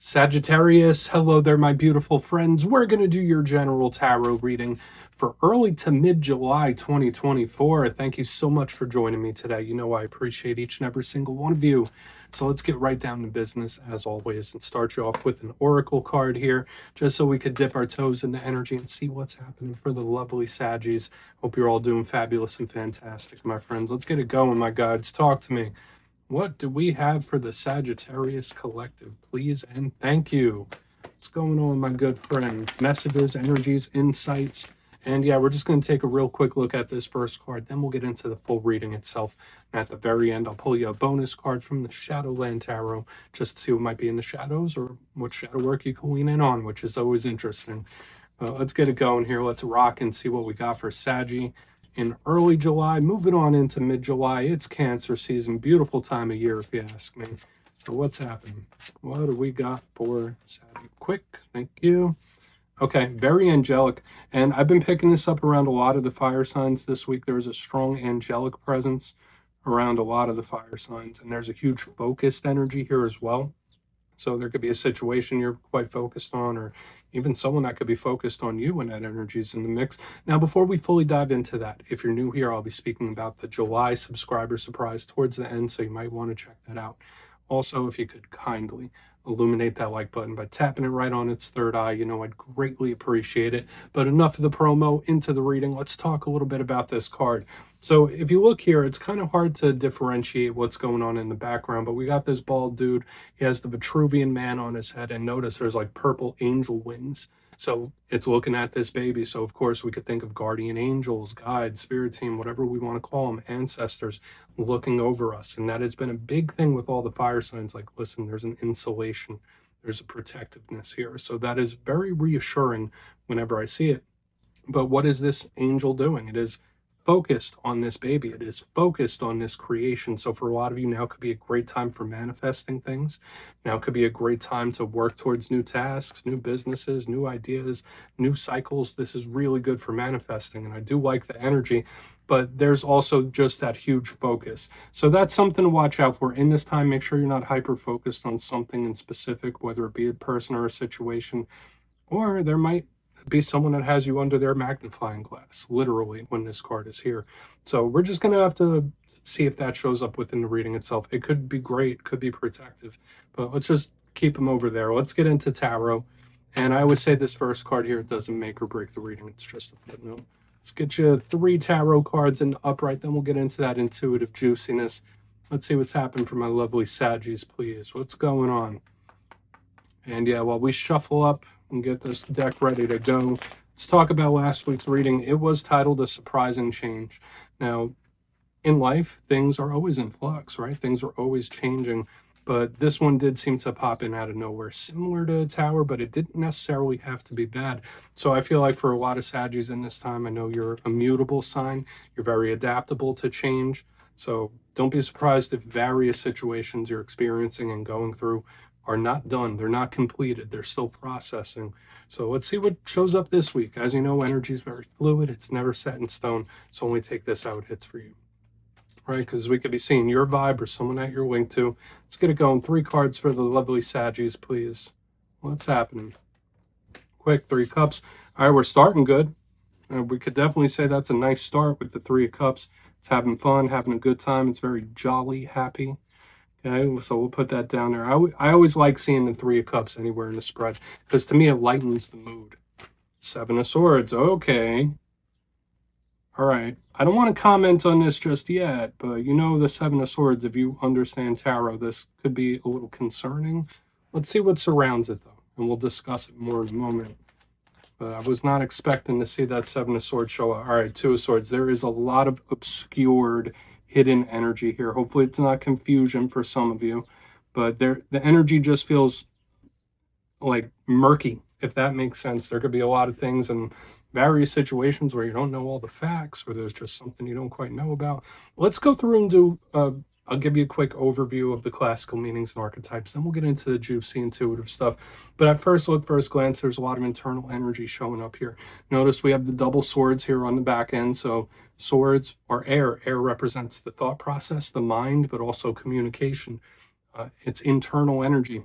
Sagittarius, hello there, my beautiful friends. We're going to do your general tarot reading for early to mid-July 2024. Thank you so much for joining me today. You know I appreciate each and every single one of you. So let's get right down to business, as always, and start you off with an oracle card here, just so we could dip our toes into energy and see what's happening for the lovely Saggies. Hope you're all doing fabulous and fantastic, my friends. Let's get it going, my guides. Talk to me. What do we have for the Sagittarius Collective, please and thank you? What's going on, my good friend? Messages, energies, insights. And yeah, we're just going to take a real quick look at this first card. Then we'll get into the full reading itself. And at the very end, I'll pull you a bonus card from the Shadowland Tarot, just to see what might be in the shadows or what shadow work you can lean in on, which is always interesting. Let's get it going here. Let's rock and see what we got for Saggy in early July, moving on into mid-July. It's Cancer season. Beautiful time of year, if you ask me. So what's happening? What do we got for Saturday? Quick, thank you. Okay, very angelic. And I've been picking this up around a lot of the fire signs this week. There's a strong angelic presence around a lot of the fire signs. And there's a huge focused energy here as well. So there could be a situation you're quite focused on, or even someone that could be focused on you when that energy is in the mix. Now, before we fully dive into that, if you're new here, I'll be speaking about the July subscriber surprise towards the end, so you might want to check that out. Also, if you could kindly illuminate that like button by tapping it right on its third eye, I'd greatly appreciate it. But enough of the promo, into the reading. Let's talk a little bit about this card. So if you look here, it's kind of hard to differentiate what's going on in the background, but we got this bald dude. He has the Vitruvian man on his head, and notice there's like purple angel wings. So it's looking at this baby. So of course we could think of guardian angels, guides, spirit team, whatever we want to call them, ancestors looking over us. And that has been a big thing with all the fire signs. Like, listen, there's an insulation, there's a protectiveness here. So that is very reassuring whenever I see it. But what is this angel doing? It is focused on this baby. It is focused on this creation. So for a lot of you, now could be a great time for manifesting things. Now could be a great time to work towards new tasks, new businesses, new ideas, new cycles. This is really good for manifesting. And I do like the energy, but there's also just that huge focus. So that's something to watch out for in this time. Make sure you're not hyper focused on something in specific, whether it be a person or a situation, or there might be someone that has you under their magnifying glass, literally, when this card is here. So we're just going to have to see if that shows up within the reading itself. It could be great, could be protective, but let's just keep them over there. Let's get into tarot. And I always say this first card here doesn't make or break the reading. It's just a footnote. Let's get you 3 tarot cards in the upright, then we'll get into that intuitive juiciness. Let's see what's happened for my lovely Saggies, please. What's going on? And yeah, while we shuffle up and get this deck ready to go, let's talk about last week's reading. It was titled A Surprising Change. Now, in life, things are always in flux, right? Things are always changing. But this one did seem to pop in out of nowhere, similar to Tower, but it didn't necessarily have to be bad. So I feel like for a lot of Saggies in this time, I know you're a mutable sign. You're very adaptable to change. So don't be surprised if various situations you're experiencing and going through are not done. They're not completed. They're still processing. So let's see what shows up this week. As you know, energy is very fluid. It's never set in stone. So only take this how it hits for you, right? Because we could be seeing your vibe or someone that you're linked to. Let's get it going. 3 cards for the lovely Saggies, please. What's happening? Quick, 3 cups. All right, we're starting good. We could definitely say that's a nice start with the 3 of cups. It's having fun, having a good time. It's very jolly, happy. Okay, so we'll put that down there. I always like seeing the 3 of cups anywhere in the spread, because to me it lightens the mood. 7 of swords. Okay. All right. I don't want to comment on this just yet, but the 7 of swords, if you understand tarot, this could be a little concerning. Let's see what surrounds it, though, and we'll discuss it more in a moment. But I was not expecting to see that 7 of swords show up. All right, 2 of swords. There is a lot of obscured, hidden energy here. Hopefully it's not confusion for some of you, but the energy just feels like murky, if that makes sense. There could be a lot of things in various situations where you don't know all the facts, or there's just something you don't quite know about. Let's go through and do I'll give you a quick overview of the classical meanings and archetypes, then we'll get into the juicy intuitive stuff. But at first look, first glance, there's a lot of internal energy showing up here. Notice we have the double swords here on the back end. So swords are air. Air represents the thought process, the mind, but also communication. It's internal energy.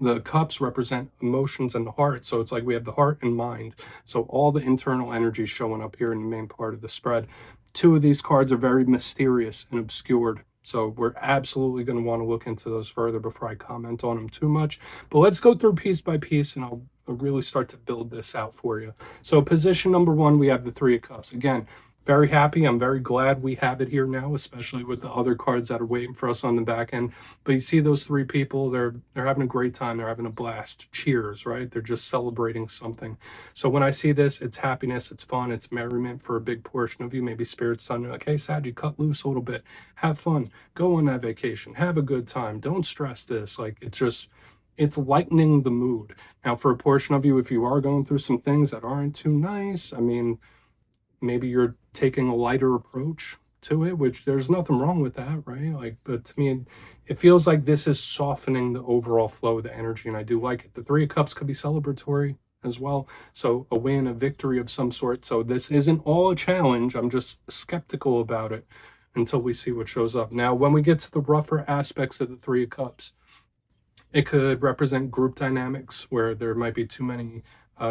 The cups represent emotions and the heart. So it's like we have the heart and mind. So all the internal energy showing up here in the main part of the spread. Two of these cards are very mysterious and obscured. So we're absolutely going to want to look into those further before I comment on them too much. But let's go through piece by piece and I'll really start to build this out for you. So position number one, we have the Three of Cups. Again, very happy. I'm very glad we have it here now, especially with the other cards that are waiting for us on the back end. But you see those three people, they're having a great time. They're having a blast. Cheers, right? They're just celebrating something. So when I see this, it's happiness, it's fun, it's merriment for a big portion of you. Maybe Spirit's telling you like, hey, Sagi, cut loose a little bit. Have fun. Go on that vacation. Have a good time. Don't stress this. Like, it's lightening the mood. Now, for a portion of you, if you are going through some things that aren't too nice, I mean, maybe you're taking a lighter approach to it, which there's nothing wrong with that, right? Like, but to me, it feels like this is softening the overall flow of the energy, and I do like it. The Three of Cups could be celebratory as well. So a win, a victory of some sort. So this isn't all a challenge. I'm just skeptical about it until we see what shows up. Now, when we get to the rougher aspects of the Three of Cups, it could represent group dynamics where there might be too many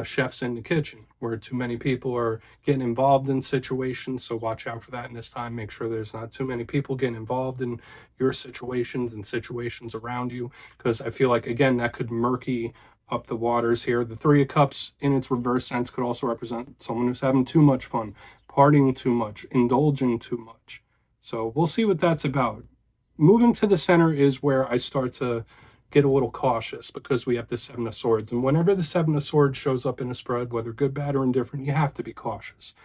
chefs in the kitchen, where too many people are getting involved in situations. So watch out for that in this time. Make sure there's not too many people getting involved in your situations and situations around you, because I feel like, again, that could murky up the waters here. The Three of Cups in its reverse sense could also represent someone who's having too much fun, partying too much, indulging too much. So we'll see what that's about. Moving to the center is where I start to get a little cautious, because we have the Seven of Swords. And whenever the Seven of Swords shows up in a spread, whether good, bad, or indifferent, you have to be cautious.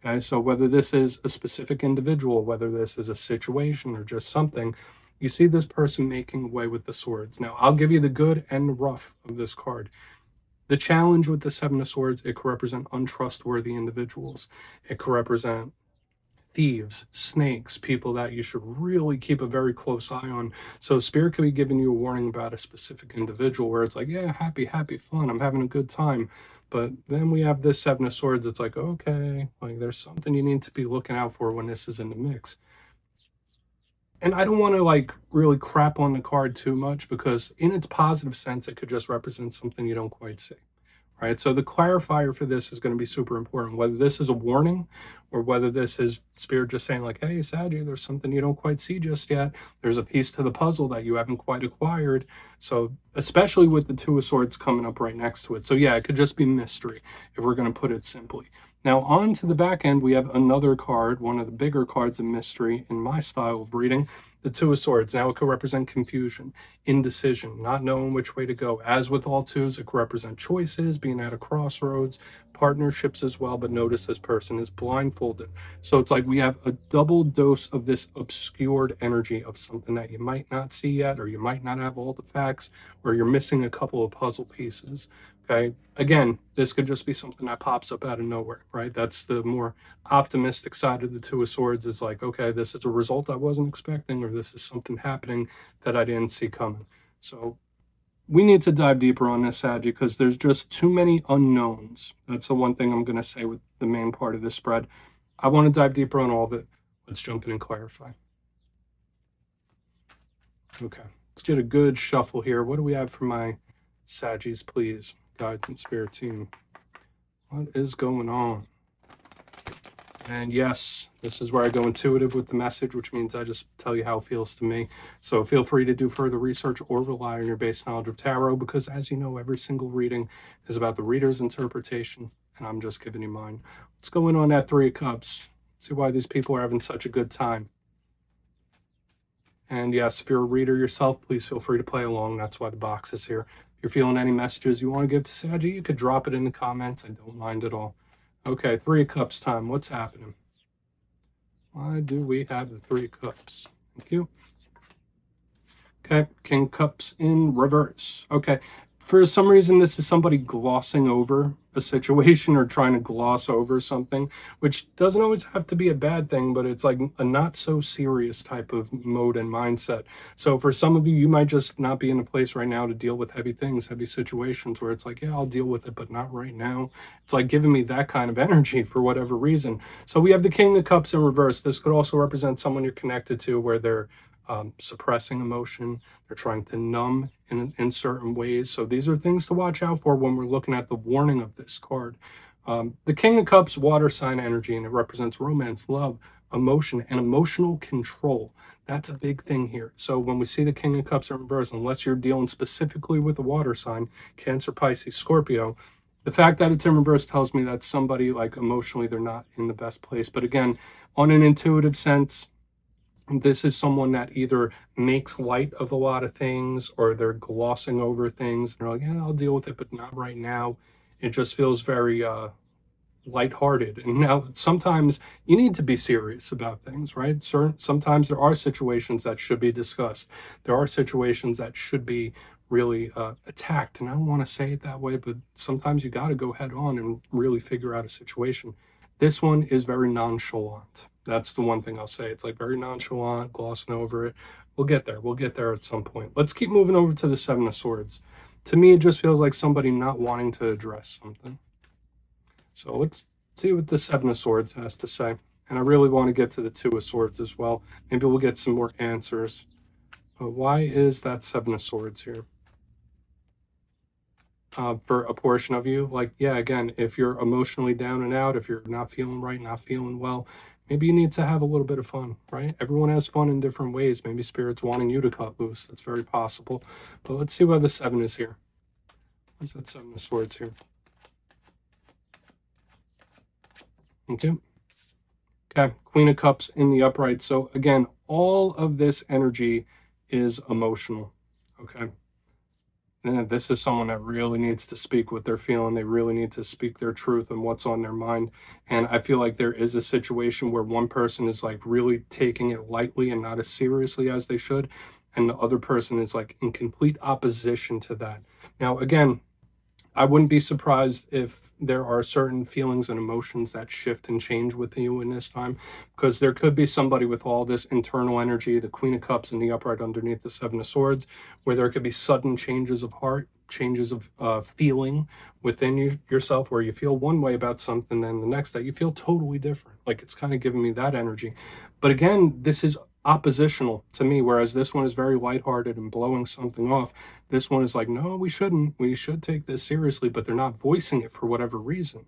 Okay, so whether this is a specific individual, whether this is a situation or just something, you see this person making away with the swords. Now, I'll give you the good and the rough of this card. The challenge with the Seven of Swords, it could represent untrustworthy individuals. It could represent thieves, snakes, people that you should really keep a very close eye on. So Spirit could be giving you a warning about a specific individual where it's like, yeah, happy, fun, I'm having a good time. But then we have this Seven of Swords. It's like, okay, like there's something you need to be looking out for when this is in the mix. And I don't want to like really crap on the card too much, because in its positive sense, it could just represent something you don't quite see. Right, so the clarifier for this is going to be super important, whether this is a warning or whether this is Spirit just saying like, hey, Sagi, there's something you don't quite see just yet. There's a piece to the puzzle that you haven't quite acquired. So especially with the Two of Swords coming up right next to it. So yeah, it could just be mystery if we're going to put it simply. Now on to the back end, we have another card, one of the bigger cards of mystery in my style of reading, the Two of Swords. Now it could represent confusion, indecision, not knowing which way to go. As with all twos, it could represent choices, being at a crossroads, partnerships as well. But notice this person is blindfolded. So it's like we have a double dose of this obscured energy of something that you might not see yet, or you might not have all the facts, or you're missing a couple of puzzle pieces. Okay, again, this could just be something that pops up out of nowhere, right? That's the more optimistic side of the Two of Swords, is like, okay, this is a result I wasn't expecting, or this is something happening that I didn't see coming. So we need to dive deeper on this, Sagi, because there's just too many unknowns. That's the one thing I'm going to say with the main part of this spread. I want to dive deeper on all of it. Let's jump in and clarify. Okay, let's get a good shuffle here. What do we have for my Sagis, please? Guides and Spirit team. What is going on? And yes, this is where I go intuitive with the message, which means I just tell you how it feels to me. So feel free to do further research or rely on your base knowledge of tarot, because as you know, every single reading is about the reader's interpretation, and I'm just giving you mine. What's going on that Three of Cups? See why these people are having such a good time. And yes, if you're a reader yourself, please feel free to play along. That's why the box is here. If you're feeling any messages you want to give to Sagi, you could drop it in the comments. I don't mind at all. Okay, Three of Cups time. What's happening? Why do we have the Three of Cups? Thank you. Okay, King of Cups in reverse. Okay, for some reason, this is somebody glossing over a situation or trying to gloss over something, which doesn't always have to be a bad thing, but it's like a not so serious type of mode and mindset. So for some of you, you might just not be in a place right now to deal with heavy things, heavy situations where it's like, yeah, I'll deal with it, but not right now. It's like giving me that kind of energy for whatever reason. So we have the King of Cups in reverse. This could also represent someone you're connected to where they're suppressing emotion. They're trying to numb in certain ways. So these are things to watch out for when we're looking at the warning of this card. The King of Cups, water sign energy, and it represents romance, love, emotion, and emotional control. That's a big thing here. So when we see the King of Cups in reverse, unless you're dealing specifically with a water sign, Cancer, Pisces, Scorpio, the fact that it's in reverse tells me that somebody, like, emotionally, they're not in the best place. But again, on an intuitive sense, this is someone that either makes light of a lot of things, or they're glossing over things. They're like, yeah, I'll deal with it, but not right now. It just feels very lighthearted. And now sometimes you need to be serious about things, right? Sometimes there are situations that should be discussed. There are situations that should be really attacked. And I don't want to say it that way, but sometimes you got to go head on and really figure out a situation. This one is very nonchalant. That's the one thing I'll say. It's like very nonchalant, glossing over it. We'll get there. We'll get there at some point. Let's keep moving over to the Seven of Swords. To me, it just feels like somebody not wanting to address something. So let's see what the Seven of Swords has to say. And I really want to get to the Two of Swords as well. Maybe we'll get some more answers. But why is that Seven of Swords here? For a portion of you, like, yeah, again, if you're emotionally down and out, if you're not feeling right, not feeling well, maybe you need to have a little bit of fun, right? Everyone has fun in different ways. Maybe Spirit's wanting you to cut loose. That's very possible. But let's see why the Seven is here. What's that Seven of Swords here? Okay. Okay, Queen of Cups in the upright. So again, all of this energy is emotional. Okay. And this is someone that really needs to speak what they're feeling. They really need to speak their truth and what's on their mind. And I feel like there is a situation where one person is like really taking it lightly and not as seriously as they should, and the other person is like in complete opposition to that. Now, again, I wouldn't be surprised if there are certain feelings and emotions that shift and change with you in this time, because there could be somebody with all this internal energy, the Queen of Cups in the upright underneath the Seven of Swords, where there could be sudden changes of heart, changes of feeling within yourself, where you feel one way about something, then the next day you feel totally different. Like, it's kind of giving me that energy. But again, this is oppositional to me, whereas this one is very lighthearted and blowing something off. This one is like, no, we shouldn't. We should take this seriously, but they're not voicing it for whatever reason,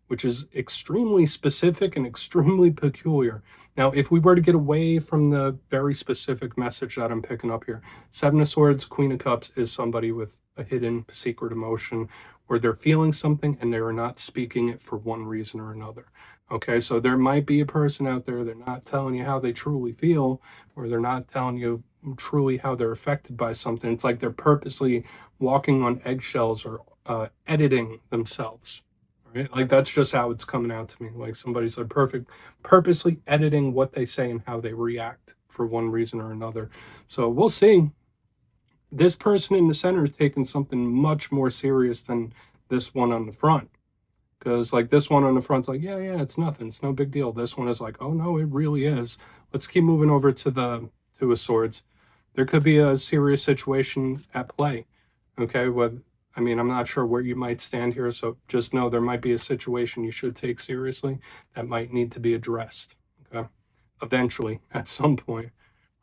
which is extremely specific and extremely peculiar. Now, if we were to get away from the very specific message that I'm picking up here, Seven of Swords, Queen of Cups is somebody with a hidden secret emotion, or they're feeling something and they are not speaking it for one reason or another. Okay, so there might be a person out there, they're not telling you how they truly feel, or they're not telling you truly how they're affected by something. It's like they're purposely walking on eggshells or editing themselves. Right? Like, that's just how it's coming out to me. Like, somebody's like purposely editing what they say and how they react for one reason or another. So we'll see. This person in the center is taking something much more serious than this one on the front. Because, like, this one on the front's like, yeah, it's nothing. It's no big deal. This one is like, oh, no, it really is. Let's keep moving over to the Two of Swords. There could be a serious situation at play, okay? I mean, I'm not sure where you might stand here, so just know there might be a situation you should take seriously that might need to be addressed, okay? Eventually, at some point,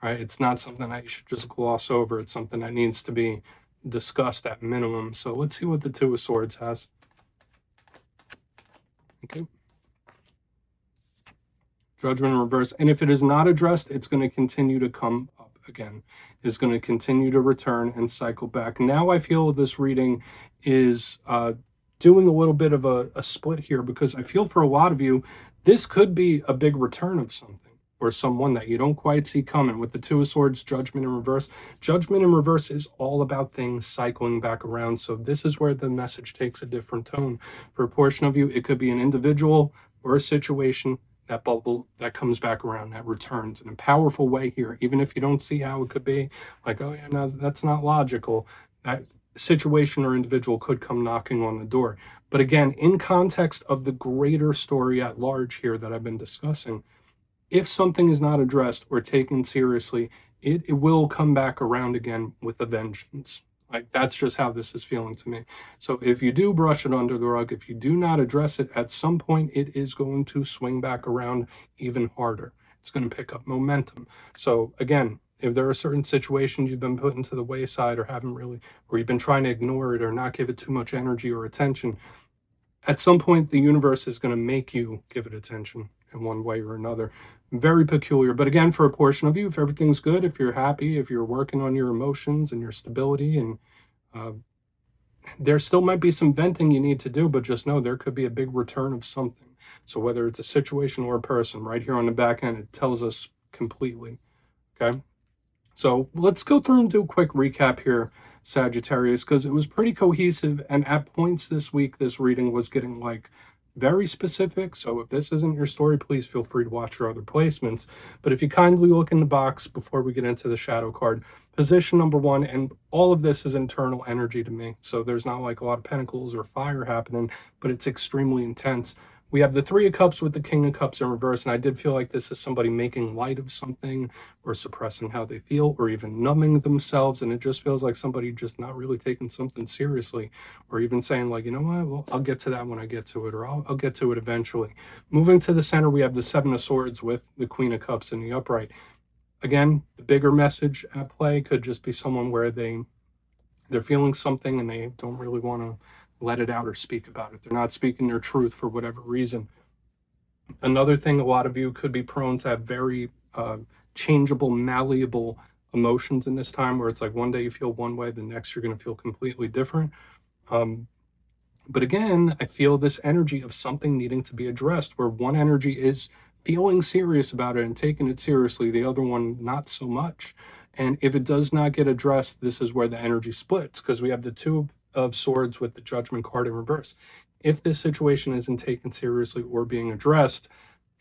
right? It's not something that you should just gloss over. It's something that needs to be discussed at minimum. So let's see what the Two of Swords has. Okay. Judgment in reverse. And if it is not addressed, it's going to continue to come up again. It's going to continue to return and cycle back. Now I feel this reading is doing a little bit of a split here, because I feel for a lot of you, this could be a big return of something or someone that you don't quite see coming. With the Two of Swords, Judgment in reverse. Judgment in reverse is all about things cycling back around. So this is where the message takes a different tone. For a portion of you, it could be an individual or a situation, that bubble that comes back around, that returns in a powerful way here, even if you don't see how it could be. Like, oh yeah, no, that's not logical. That situation or individual could come knocking on the door. But again, in context of the greater story at large here that I've been discussing, if something is not addressed or taken seriously, it will come back around again with a vengeance. Like, that's just how this is feeling to me. So if you do brush it under the rug, if you do not address it, at some point it is going to swing back around even harder. It's going to pick up momentum. So again, If there are certain situations you've been putting to the wayside or haven't really, or you've been trying to ignore it or not give it too much energy or attention, at some point the universe is going to make you give it attention in one way or another. Very peculiar. But again, for a portion of you, if everything's good, if you're happy, if you're working on your emotions and your stability, and there still might be some venting you need to do, but just know there could be a big return of something. So whether it's a situation or a person, right here on the back end, it tells us completely. Okay. So let's go through and do a quick recap here, Sagittarius, because it was pretty cohesive. And at points this week, this reading was getting like very specific. So if this isn't your story, please feel free to watch your other placements. But if you kindly look in the box before we get into the shadow card, position number 1, and all of this is internal energy to me. So there's not like a lot of pentacles or fire happening, but it's extremely intense. We have the 3 of Cups with the King of Cups in reverse, and I did feel like this is somebody making light of something or suppressing how they feel or even numbing themselves, and it just feels like somebody just not really taking something seriously or even saying like, you know what, well, I'll get to that when I get to it, or I'll get to it eventually. Moving to the center, we have the 7 of Swords with the Queen of Cups in the upright. Again, the bigger message at play could just be someone where they're feeling something and they don't really want to let it out or speak about it. They're not speaking their truth for whatever reason. Another thing, a lot of you could be prone to have very changeable, malleable emotions in this time, where it's like one day you feel one way, the next you're going to feel completely different. But again, I feel this energy of something needing to be addressed, where one energy is feeling serious about it and taking it seriously, the other one not so much. And if it does not get addressed, this is where the energy splits, because we have the 2 of Swords with the Judgment card in reverse. If this situation isn't taken seriously or being addressed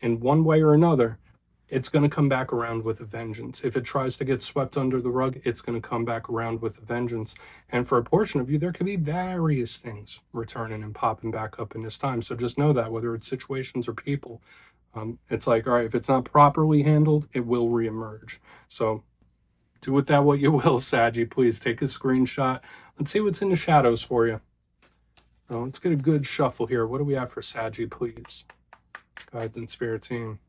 in one way or another, it's going to come back around with a vengeance. If it tries to get swept under the rug, it's going to come back around with a vengeance. And for a portion of you, there could be various things returning and popping back up in this time. So just know that, whether it's situations or people, it's like, all right, if it's not properly handled, it will reemerge. So do with that what you will, Saggy. Please take a screenshot. Let's see what's in the shadows for you. Oh, let's get a good shuffle here. What do we have for Saggy, please? Guides and Spirit Team.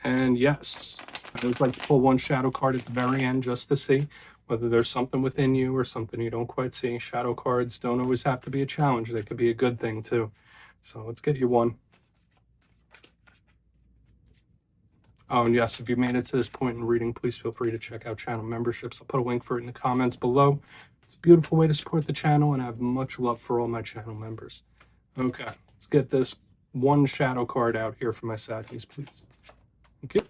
And yes, I always like to pull one shadow card at the very end just to see whether there's something within you or something you don't quite see. Shadow cards don't always have to be a challenge. They could be a good thing too. So let's get you one. Oh, and yes, if you made it to this point in reading, please feel free to check out channel memberships. I'll put a link for it in the comments below. It's a beautiful way to support the channel, and I have much love for all my channel members. Okay, let's get this one shadow card out here for my Saggies, please. Okay.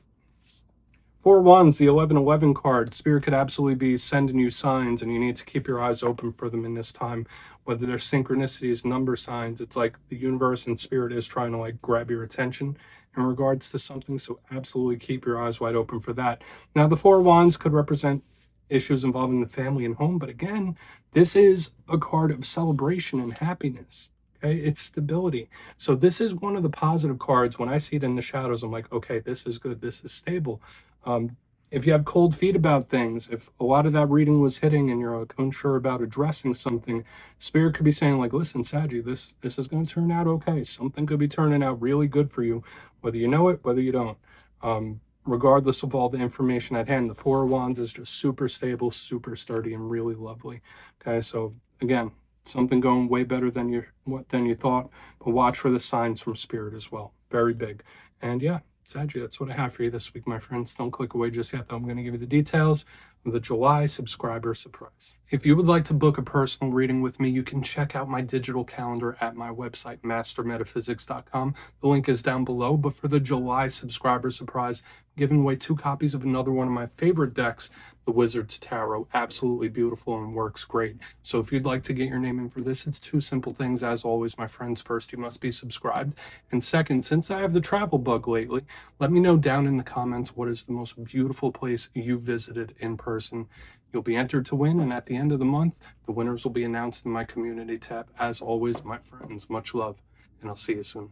4 Wands, the 1111 card. Spirit could absolutely be sending you signs, and you need to keep your eyes open for them in this time. Whether they're synchronicities, number signs, it's like the universe and Spirit is trying to like grab your attention in regards to something. So absolutely keep your eyes wide open for that. Now, the 4 Wands could represent issues involving the family and home, but again, this is a card of celebration and happiness. Okay, it's stability. So this is one of the positive cards. When I see it in the shadows, I'm like, okay, this is good, this is stable. If you have cold feet about things, if a lot of that reading was hitting and you're like unsure about addressing something, Spirit could be saying like, listen, Saggy, this is going to turn out okay. Something could be turning out really good for you, whether you know it, whether you don't. Regardless of all the information at hand, the 4 of Wands is just super stable, super sturdy, and really lovely. Okay, so again, something going way better than you thought, but watch for the signs from Spirit as well. Very big. And yeah, Saggy, that's what I have for you this week, my friends. Don't click away just yet, though. I'm going to give you the details of the July subscriber surprise. If you would like to book a personal reading with me, you can check out my digital calendar at my website, mastermetaphysics.com. The link is down below. But for the July subscriber surprise, I'm giving away 2 copies of another one of my favorite decks, the Wizard's Tarot. Absolutely beautiful and works great. So if you'd like to get your name in for this, it's 2 simple things. As always, my friends, first, you must be subscribed. And second, since I have the travel bug lately, let me know down in the comments what is the most beautiful place you visited in person. You'll be entered to win, and at the end of the month, the winners will be announced in my community tab. As always, my friends, much love, and I'll see you soon.